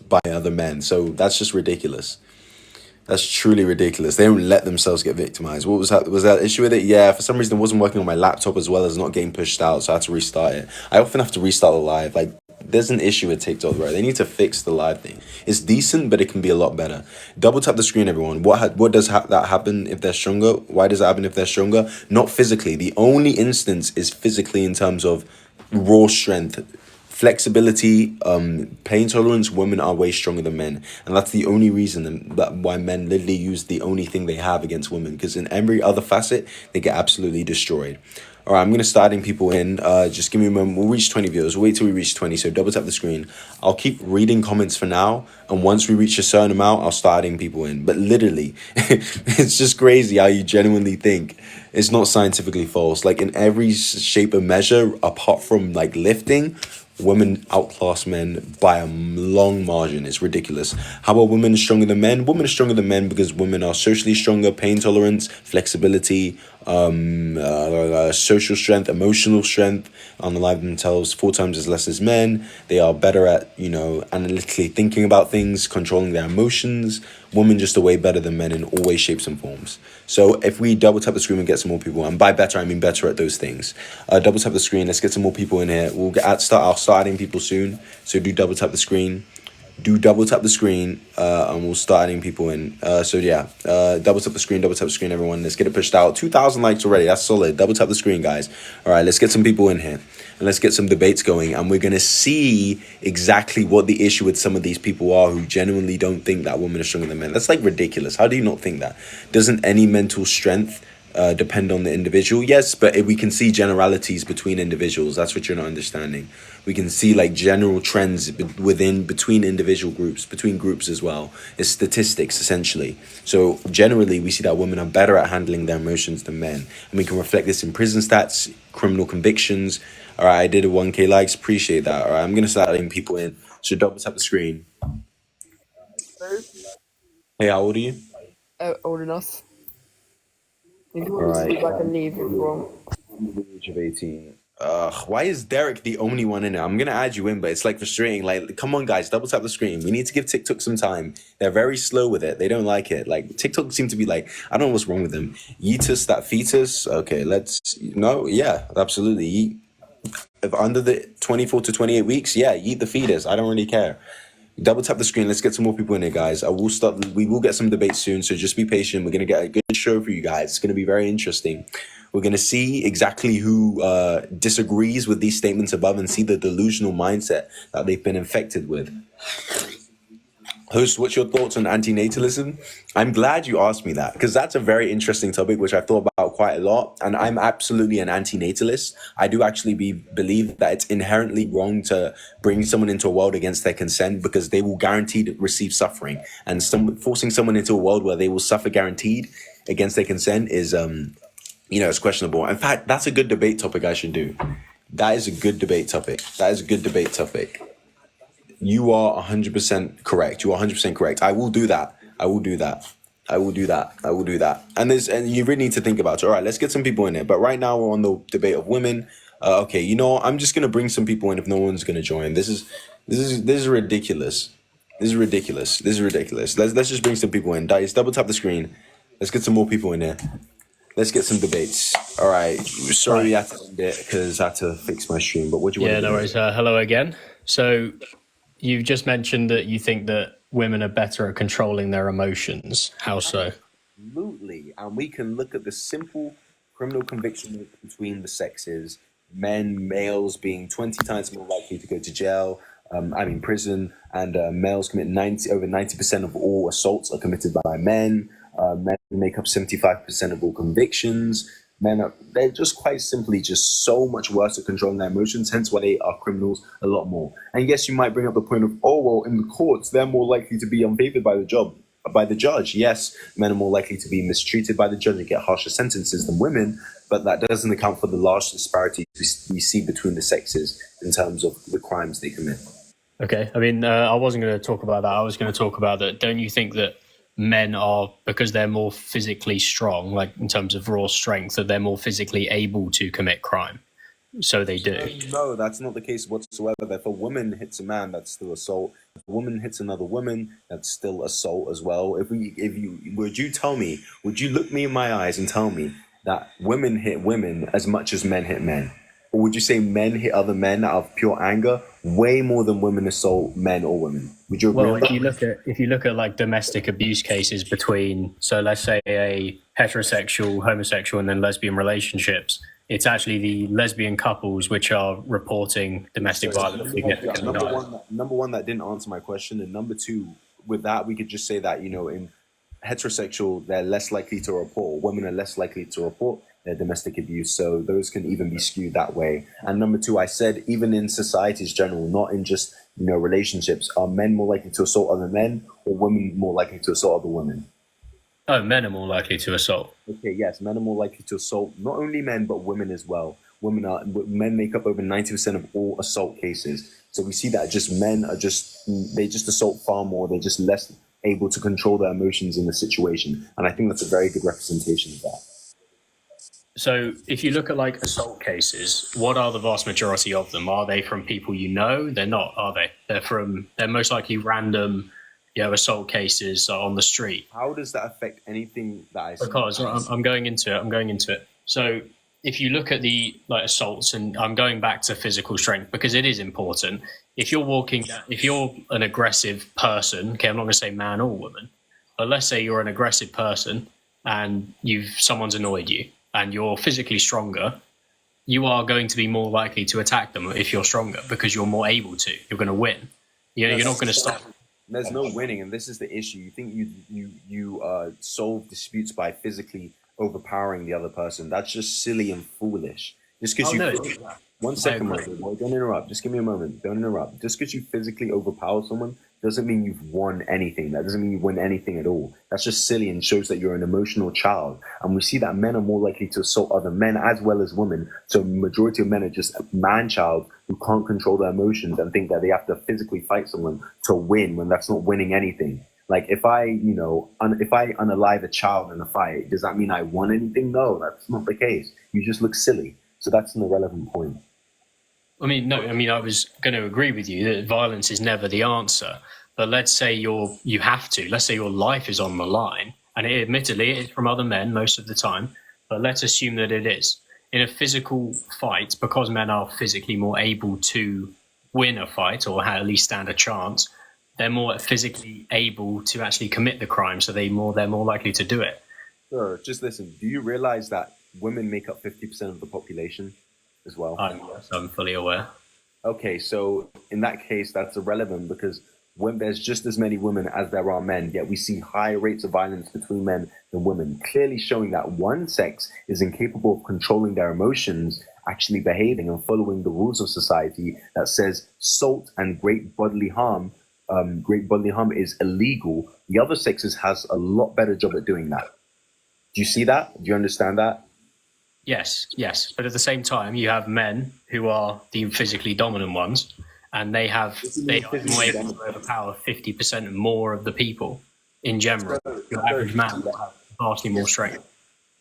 by other men. So that's just ridiculous. That's truly ridiculous. They don't let themselves get victimized. What was that? Was that issue with it? Yeah, for some reason it wasn't working on my laptop as well as not getting pushed out, so I had to restart it. I often have to restart the live. Like, there's an issue with TikTok, right? They need to fix the live thing. It's decent, but it can be a lot better. Double tap the screen, everyone. What does that happen if they're stronger? Why does it happen if they're stronger? Not physically. The only instance is physically in terms of raw strength. Flexibility, pain tolerance, women are way stronger than men. And that's the only reason that why men literally use the only thing they have against women. Because in every other facet, they get absolutely destroyed. All right, I'm going to start adding people in. Just give me a moment. We'll reach 20 viewers. We'll wait till we reach 20. So double tap the screen. I'll keep reading comments for now. And once we reach a certain amount, I'll start adding people in. But literally, it's just crazy how you genuinely think it's not scientifically false. Like in every shape and measure, apart from like lifting, women outclass men by a long margin. It's ridiculous. How about women stronger than men? Women are stronger than men because women are socially stronger, pain tolerance, flexibility, social strength, emotional strength, unalive themselves 4 times as less as men. They are better at, analytically thinking about things, controlling their emotions. Women just are way better than men in all ways, shapes, and forms. So if we double tap the screen and get some more people, and by better, I mean better at those things. Double tap the screen. Let's get some more people in here. I'll start adding people soon. So do double tap the screen. Double tap the screen, and we'll start adding people in. Double tap the screen, everyone. Let's get it pushed out. 2,000 likes already. That's solid. Double tap the screen, guys. All right, let's get some people in here. And let's get some debates going. And we're going to see exactly what the issue with some of these people are who genuinely don't think that women are stronger than men. That's like ridiculous. How do you not think that? Doesn't any mental strength depend on the individual? Yes, but we can see generalities between individuals. That's what you're not understanding. We can see like general trends between individual groups, between groups as well. It's statistics essentially. So generally we see that women are better at handling their emotions than men. And we can reflect this in prison stats, criminal convictions. All right, I did a 1K likes, appreciate that. All right, I'm going to start letting people in. So double tap the screen. Hey, how old are you? Old enough. You can All right. speak back and leave if you want. The age of 18. Why is Derek the only one in it? I'm gonna add you in, but it's like frustrating. Like, come on, guys, double tap the screen. We need to give TikTok some time. They're very slow with it. They don't like it. Like TikTok seem to be like, I don't know what's wrong with them. Yeetus, that fetus. Okay, absolutely. If under the 24 to 28 weeks, eat the fetus. I don't really care. Double tap the screen. Let's get some more people in here, guys. We will get some debates soon, so just be patient. We're gonna get a good show for you guys. It's gonna be very interesting. We're gonna see exactly who disagrees with these statements above and see the delusional mindset that they've been infected with. Host, what's your thoughts on antinatalism? I'm glad you asked me that because that's a very interesting topic which I've thought about quite a lot, and I'm absolutely an antinatalist. I do actually believe that it's inherently wrong to bring someone into a world against their consent because they will guaranteed receive suffering, and forcing someone into a world where they will suffer guaranteed against their consent is it's questionable. In fact, that's a good debate topic I should do. That is a good debate topic. You are 100% correct. You are 100% correct. I will do that. And you really need to think about it. All right, let's get some people in there. But right now we're on the debate of women. Okay, I'm just gonna bring some people in if no one's gonna join. This is ridiculous. Let's just bring some people in. Guys, double tap the screen. Let's get some more people in there. Let's get some debates. All right. Sorry, I had to end it because I had to fix my stream. But what do you want to do? Yeah, no worries. Hello again. So you've just mentioned that you think that women are better at controlling their emotions. How so? Absolutely. And we can look at the simple criminal conviction rate between the sexes. Males being 20 times more likely to go to jail, prison, and males commit over 90% of all assaults are committed by men. Men make up 75% of all convictions. They're just quite simply just so much worse at controlling their emotions, hence why they are criminals a lot more. And yes, you might bring up the point of, in the courts, they're more likely to be unfavored by the judge. Yes, men are more likely to be mistreated by the judge and get harsher sentences than women, but that doesn't account for the large disparities we see between the sexes in terms of the crimes they commit. Okay, I wasn't going to talk about that. I was going to talk about that. Don't you think that men are, because they're more physically strong, like in terms of raw strength, that they're more physically able to commit crime? so they do. No, that's not the case whatsoever. If a woman hits a man, that's still assault. If a woman hits another woman, that's still assault as well. Would you look me in my eyes and tell me that women hit women as much as men hit men? Or would you say men hit other men out of pure anger way more than women assault men or women? Would you agree? Well, if you look at like domestic abuse cases between, so let's say a heterosexual, homosexual, and then lesbian relationships, it's actually the lesbian couples which are reporting domestic violence significantly higher. Number one, that didn't answer my question, and number two, with that, we could just say that in heterosexual, they're less likely to report. Women are less likely to report their domestic abuse, so those can even be skewed that way. And number two, I said even in societies general, not in just relationships, are men more likely to assault other men, or women more likely to assault other women? Oh, men are more likely to assault. Okay, yes, men are more likely to assault not only men but women as well. Men make up over 90% of all assault cases. So we see that they just assault far more. They're just less able to control their emotions in the situation, and I think that's a very good representation of that. So if you look at like assault cases, what are the vast majority of them? Are they from people you know? They're not, are they? They're most likely random, assault cases on the street. How does that affect anything that I say? Because I'm going into it. So if you look at the assaults, and I'm going back to physical strength because it is important. If you're an aggressive person, okay, I'm not going to say man or woman, but let's say you're an aggressive person and someone's annoyed you and you're physically stronger, you are going to be more likely to attack them if you're stronger because you're more able to. You're going to win. You're not going to stop. There's no winning, and this is the issue. You think you solve disputes by physically overpowering the other person. That's just silly and foolish. Just because one second, boy, don't interrupt. Just give me a moment. Don't interrupt. Just because you physically overpower someone doesn't mean you've won anything. That doesn't mean you win anything at all. That's just silly and shows that you're an emotional child. And we see that men are more likely to assault other men as well as women. So majority of men are just man-child who can't control their emotions and think that they have to physically fight someone to win when that's not winning anything. Like if I unalive a child in a fight, does that mean I won anything? No, that's not the case. You just look silly. So that's an irrelevant point. I was going to agree with you that violence is never the answer. But let's say let's say your life is on the line, and admittedly it is from other men most of the time, but let's assume that it is. In a physical fight, because men are physically more able to win a fight or at least stand a chance, they're more physically able to actually commit the crime, so they're more likely to do it. Sure, just listen. Do you realize that women make up 50% of the population as well? I'm fully aware. Okay, so in that case, that's irrelevant because when there's just as many women as there are men, yet we see higher rates of violence between men than women, clearly showing that one sex is incapable of controlling their emotions, actually behaving and following the rules of society that says assault and great bodily harm is illegal. The other sexes has a lot better job at doing that. Do you see that? Do you understand that? Yes. But at the same time, you have men who are the physically dominant ones, and they are more able to overpower 50% more of the people in general. Your average man will have vastly more strength.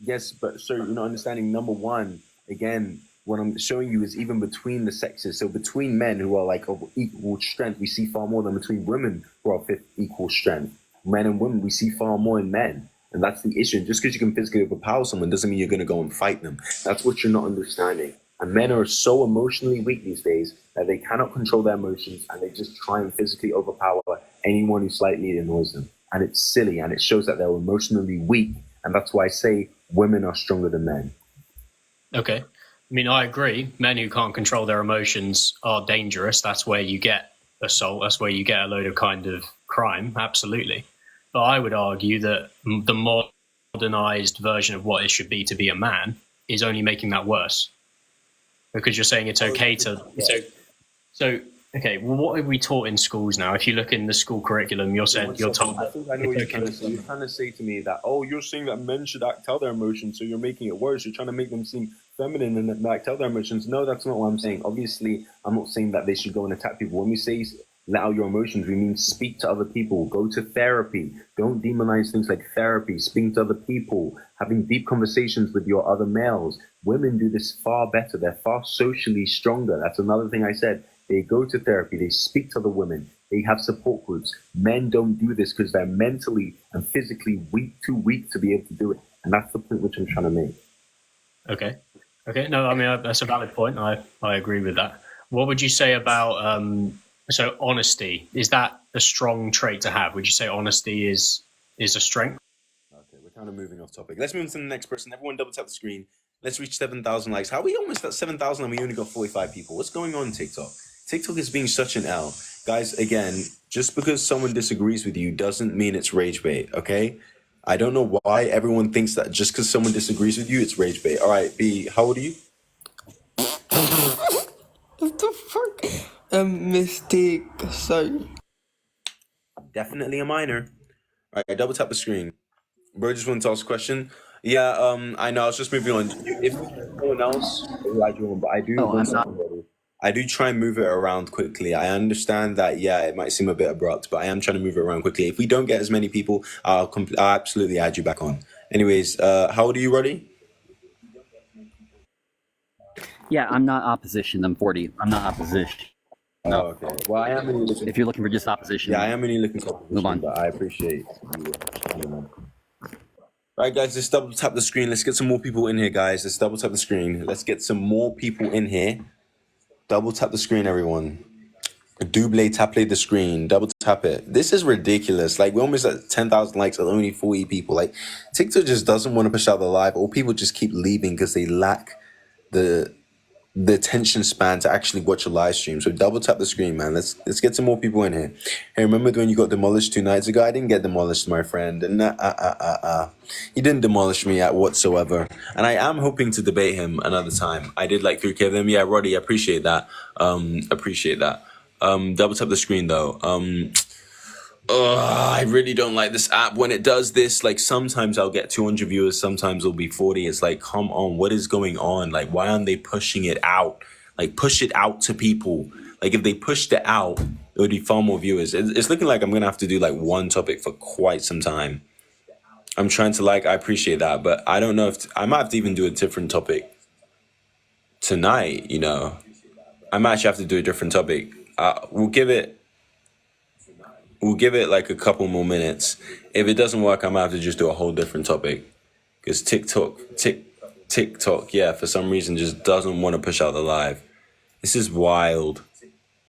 Yes, but so you're not understanding. Number one, again, what I'm showing you is even between the sexes. So between men who are like of equal strength, we see far more than between women who are of equal strength. Men and women, we see far more in men. And that's the issue. Just because you can physically overpower someone doesn't mean you're going to go and fight them. That's what you're not understanding. And men are so emotionally weak these days that they cannot control their emotions and they just try and physically overpower anyone who slightly annoys them. And it's silly and it shows that they're emotionally weak. And that's why I say women are stronger than men. Okay. I agree. Men who can't control their emotions are dangerous. That's where you get assault. That's where you get a load of kind of crime. Absolutely. But I would argue that the modernized version of what it should be to be a man is only making that worse. Because you're saying it's okay to... Okay, well, what are we taught in schools now? If you look in the school curriculum, you're told... I think I know what you're trying to say. You're trying to say to me that, you're saying that men should act out their emotions, so you're making it worse. You're trying to make them seem feminine and act out their emotions. No, that's not what I'm saying. Obviously, I'm not saying that they should go and attack people. When we say let out your emotions. We mean speak to other people, go to therapy. Don't demonize things like therapy, speaking to other people, having deep conversations with your other males. Women do this far better. They're far socially stronger. That's another thing I said. They go to therapy, they speak to other women, they have support groups. Men don't do this because they're mentally and physically too weak to be able to do it. And that's the point which I'm trying to make. Okay. No, I mean, that's a valid point. I agree with that. What would you say about so honesty? Is that a strong trait to have? Would you say honesty is a strength? Okay, we're kind of moving off topic. Let's move on to the next person. Everyone double tap the screen. Let's reach 7,000 likes. How are we almost at 7,000 and we only got 45 people? What's going on, TikTok? TikTok is being such an L. Guys, again, just because someone disagrees with you doesn't mean it's rage bait, okay? I don't know why everyone thinks that just because someone disagrees with you, it's rage bait. All right, B, how old are you? What the fuck? Mistake. Sorry. Definitely a minor. All right, double tap the screen. Bro, just wanted to ask a question. Yeah, I know. I was just moving on. If no one else, I do, but I do. I do try and move it around quickly. I understand that, yeah, it might seem a bit abrupt, but I am trying to move it around quickly. If we don't get as many people, I'll absolutely add you back on. Anyways, how old are you, Roddy? Yeah, I'm not opposition. I'm 40. I'm not opposition. No. Oh, okay. Well, I am only looking. If you're looking for just opposition, Yeah, I am only looking for move on. But I appreciate you. Right, guys, let's double tap the screen. Let's get some more people in here, guys. Let's double tap the screen. Let's get some more people in here. Double tap the screen, everyone. Double tap the screen. Double tap it. This is ridiculous. Like, we're almost at 10,000 likes and only 40 people. Like, TikTok just doesn't want to push out the live, or people just keep leaving because they lack the attention span to actually watch a live stream. So double tap the screen, man. Let's get some more people in here. Hey, remember when you got demolished 2 nights ago? I didn't get demolished, my friend. And he didn't demolish me at whatsoever. And I am hoping to debate him another time. I did like 3K of them. Yeah, Roddy, appreciate that. Appreciate that. Double tap the screen though. I really don't like this app. When it does this, like, sometimes I'll get 200 viewers, sometimes it'll be 40. It's like, come on, what is going on? Like, why aren't they pushing it out? Like, push it out to people. Like, if they pushed it out, it would be far more viewers. It's looking like I'm gonna have to do like one topic for quite some time. I'm trying to, like, I appreciate that, but I don't know if I might have to even do a different topic tonight. You know, I might actually have to do a different topic. We'll give it like a couple more minutes. If it doesn't work, I might have to just do a whole different topic. Because TikTok, yeah, for some reason just doesn't want to push out the live. This is wild.